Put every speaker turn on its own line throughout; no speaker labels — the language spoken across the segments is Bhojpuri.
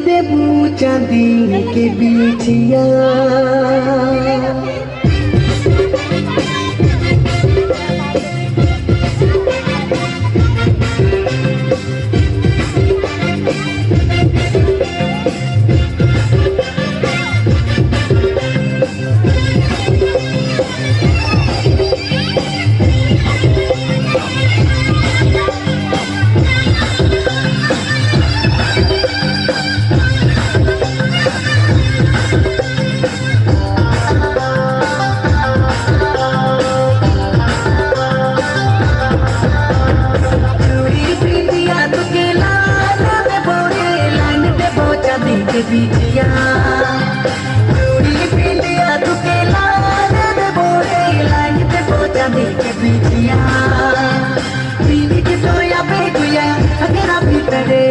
देबू चांदी के बिछिया बिटिया चूड़ी पिंडिया तुके लाल दे बोरे लाइन ते पोचा दे के बिटिया पीली के सोया बेगुया अगरा भीतरे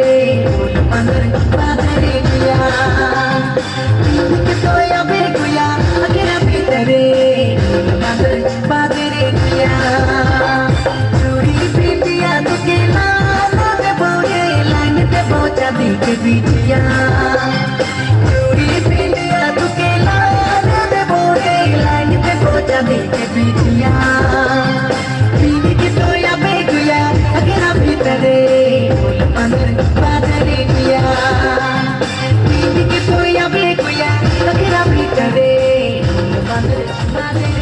फूल पंदर बादरे गुया पीली के सोया बेगुया अगरा भीतरे फूल पंदर बादरे गुया चूड़ी पिंडिया तुके लाल दे बोरे लाइन ते पोचा दे के बिटिया देखे बिटिया पीली की सोया बेगुया अगरा भीतरे फूल पंदर बादरे गुया पीली की सोया बेगुया अगरा भीतरे फूल पंदर Badre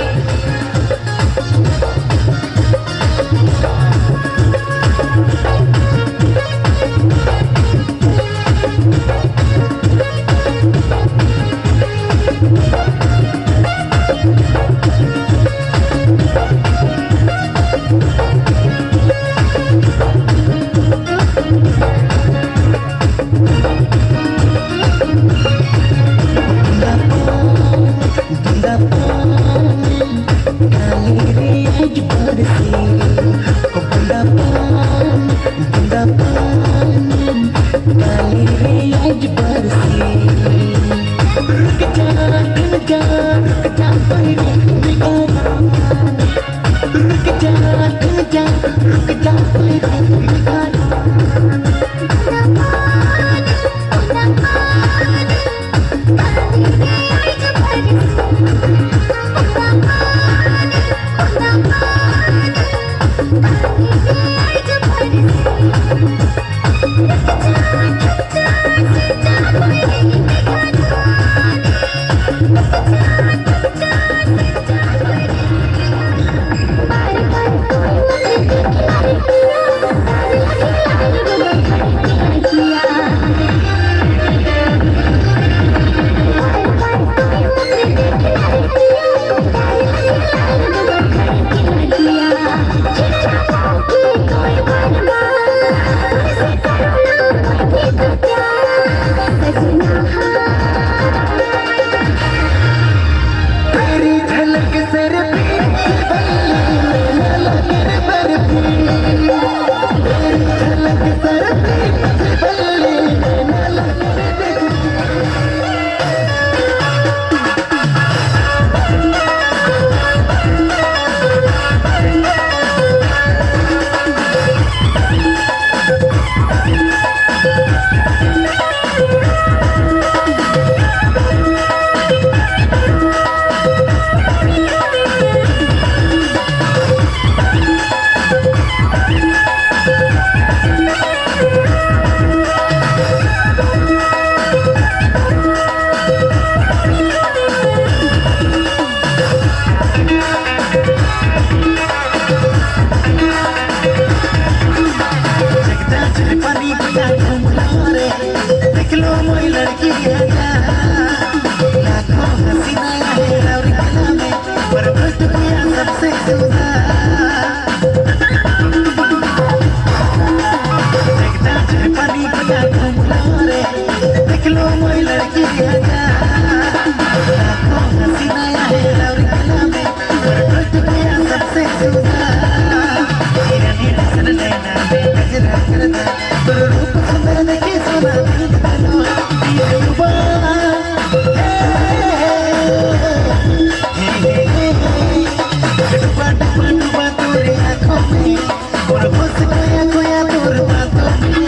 Por vos se calla, coya, por mato.